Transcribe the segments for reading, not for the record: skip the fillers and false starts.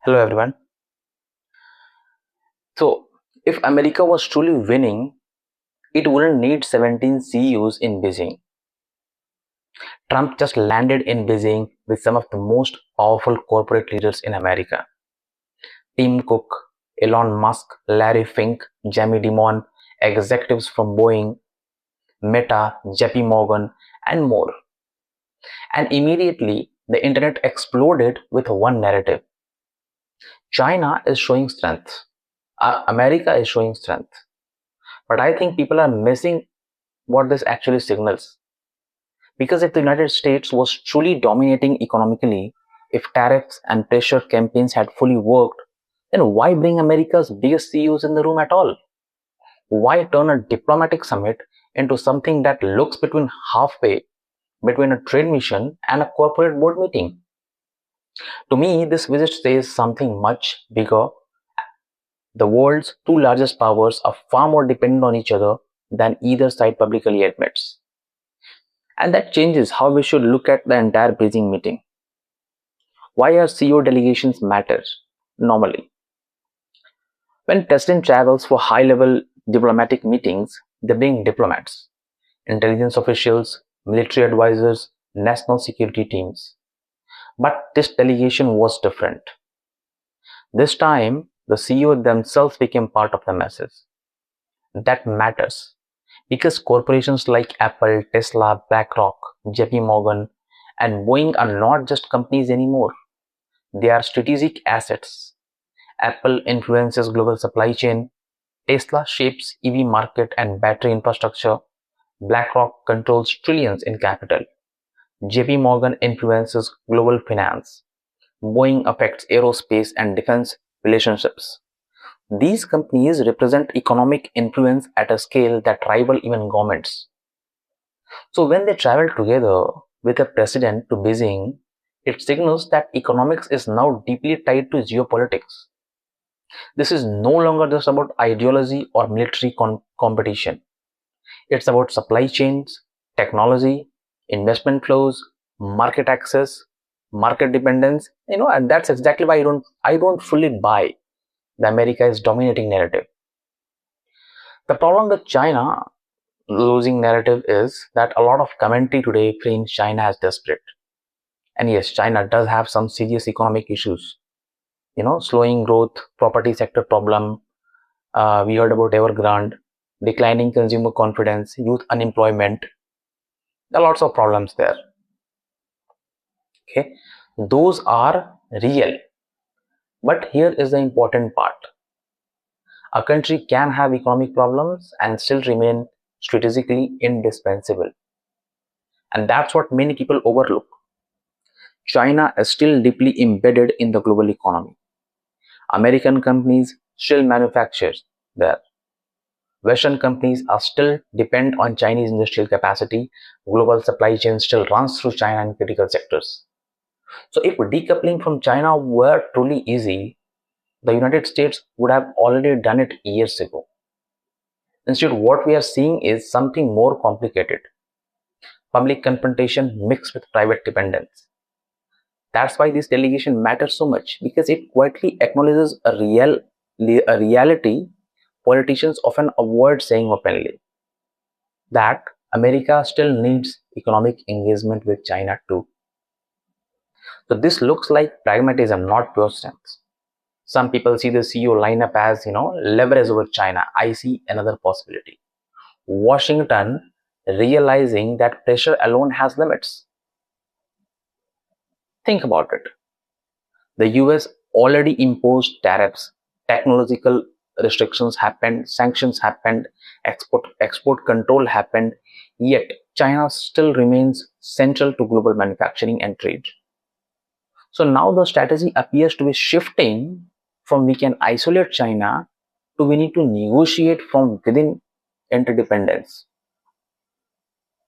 Hello everyone. So, if America was truly winning, it wouldn't need 17 CEOs in Beijing. Trump just landed in Beijing with some of the most powerful corporate leaders in America. Tim Cook, Elon Musk, Larry Fink, Jamie Dimon, executives from Boeing, Meta, JP Morgan, and more. And immediately, the internet exploded with one narrative. China is showing strength. America is showing strength. But I think people are missing what this actually signals. Because if the United States was truly dominating economically, if tariffs and pressure campaigns had fully worked, then why bring America's biggest CEOs in the room at all? Why turn a diplomatic summit into something that looks between halfway between a trade mission and a corporate board meeting? To me, this visit says something much bigger. The world's two largest powers are far more dependent on each other than either side publicly admits. And that changes how we should look at the entire Beijing meeting. Why are CEO delegations matter? Normally, when President travels for high-level diplomatic meetings, they bring diplomats, intelligence officials, military advisors, national security teams. But this delegation was different. This time, the CEO themselves became part of the message. That matters because corporations like Apple, Tesla, BlackRock, JP Morgan, and Boeing are not just companies anymore. They are strategic assets. Apple influences global supply chain. Tesla shapes EV market and battery infrastructure. BlackRock controls trillions in capital. JP Morgan influences global finance. Boeing affects aerospace and defense relationships. These companies represent economic influence at a scale that rival even governments. So when they travel together with a president to Beijing, it signals that economics is now deeply tied to geopolitics. This is no longer just about ideology or military competition. It's about supply chains, technology, investment flows, market access, market dependence. And that's exactly why I don't fully buy the America is dominating narrative. The problem with China losing narrative is that a lot of commentary today frames China as desperate. And yes, China does have some serious economic issues. Slowing growth, property sector problem. We heard about Evergrande, declining consumer confidence, youth unemployment. There are lots of problems there. Okay, those are real. But here is the important part. A country can have economic problems and still remain strategically indispensable. And that's what many people overlook. China is still deeply embedded in the global economy. American companies still manufacture there. Western companies are still depend on Chinese industrial capacity. Global supply chain still runs through China in critical sectors. So if decoupling from China were truly easy, the United States would have already done it years ago. Instead, what we are seeing is something more complicated. Public confrontation mixed with private dependence. That's why this delegation matters so much, because it quietly acknowledges a reality politicians often avoid saying openly, that America still needs economic engagement with China too. So this looks like pragmatism, not pure strength. Some people see the CEO lineup as, leverage over China. I see another possibility. Washington realizing that pressure alone has limits. Think about it. The US already imposed tariffs, technological restrictions happened, sanctions happened, export control happened, yet China still remains central to global manufacturing and trade. So now the strategy appears to be shifting from we can isolate China to we need to negotiate from within interdependence.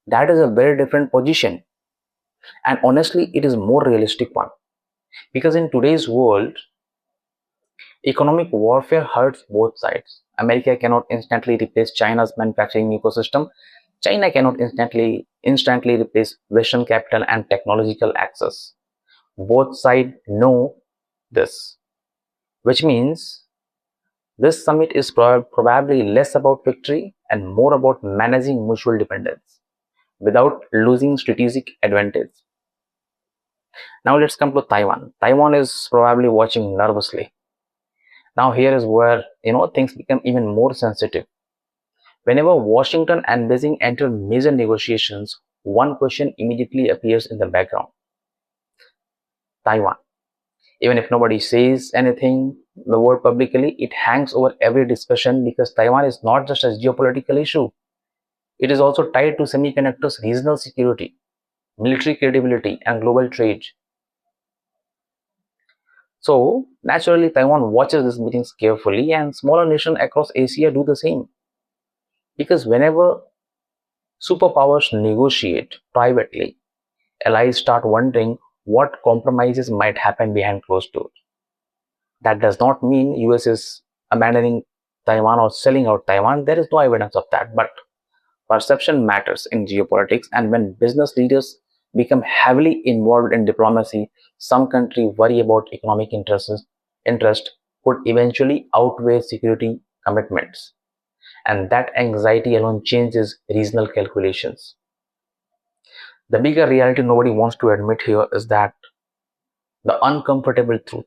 That is a very different position. And honestly, it is more realistic one. Because in today's world, economic warfare hurts both sides. America cannot instantly replace China's manufacturing ecosystem. China cannot instantly replace Western capital and technological access. Both sides know this. which means this summit is probably less about victory and more about managing mutual dependence without losing strategic advantage. Now let's come to Taiwan. Taiwan is probably watching nervously. Now here is where things become even more sensitive. Whenever Washington and Beijing enter major negotiations, one question immediately appears in the background: Taiwan. Even if nobody says anything, the word publicly, it hangs over every discussion because Taiwan is not just a geopolitical issue. It is also tied to semiconductors, regional security, military credibility, and global trade. So, naturally, Taiwan watches these meetings carefully, and smaller nations across Asia do the same. Because whenever superpowers negotiate privately, allies start wondering what compromises might happen behind closed doors. That does not mean US is abandoning Taiwan or selling out Taiwan. There is no evidence of that. But perception matters in geopolitics, and when business leaders become heavily involved in diplomacy, some countries worry about economic interest could eventually outweigh security commitments. And that anxiety alone changes regional calculations. The bigger reality nobody wants to admit here is that the uncomfortable truth.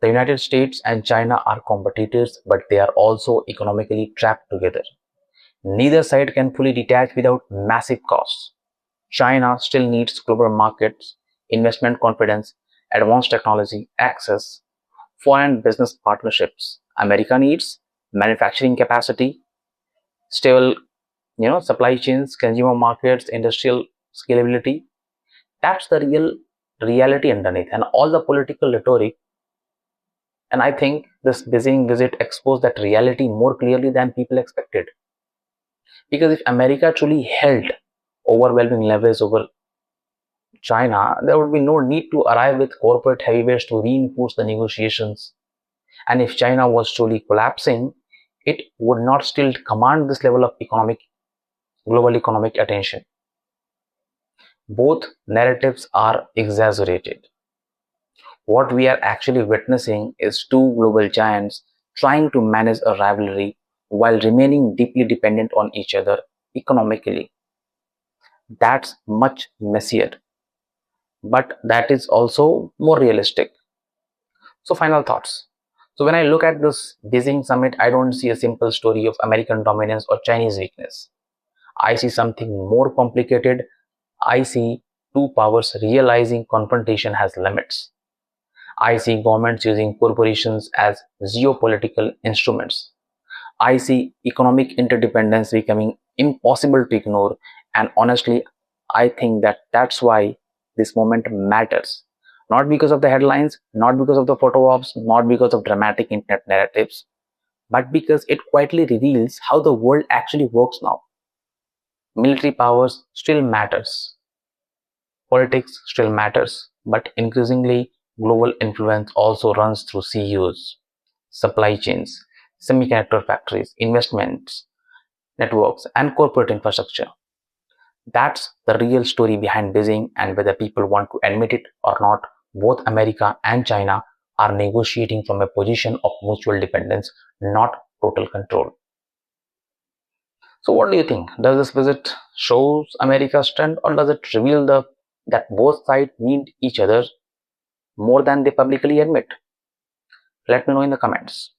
The United States and China are competitors, but they are also economically trapped together. Neither side can fully detach without massive costs. China still needs global markets, investment confidence, advanced technology, access, foreign business partnerships. America needs manufacturing capacity, stable, supply chains, consumer markets, industrial scalability. That's the real reality underneath, and all the political rhetoric. And I think this Beijing visit exposed that reality more clearly than people expected. Because if America truly held overwhelming leverage over China, there would be no need to arrive with corporate heavyweights to reinforce the negotiations. And if China was truly collapsing, it would not still command this level of global economic attention. Both narratives are exaggerated. What we are actually witnessing is two global giants trying to manage a rivalry while remaining deeply dependent on each other economically. That's much messier, but that is also more realistic. So, final thoughts. So, when I look at this Beijing summit, I don't see a simple story of American dominance or Chinese weakness. I see something more complicated. I see two powers realizing confrontation has limits. I see governments using corporations as geopolitical instruments. I see economic interdependence becoming impossible to ignore, and honestly, I think that that's why this moment matters. Not because of the headlines, not because of the photo ops, not because of dramatic internet narratives, but because it quietly reveals how the world actually works now. Military powers still matters, politics still matters, but increasingly global influence also runs through CEOs, supply chains, semiconductor factories, investments, networks, and corporate infrastructure. That's the real story behind Beijing, and whether people want to admit it or not, both America and China are negotiating from a position of mutual dependence, not total control. So what do you think? Does this visit shows America's strength, or does it reveal that both sides need each other more than they publicly admit? Let me know in the comments.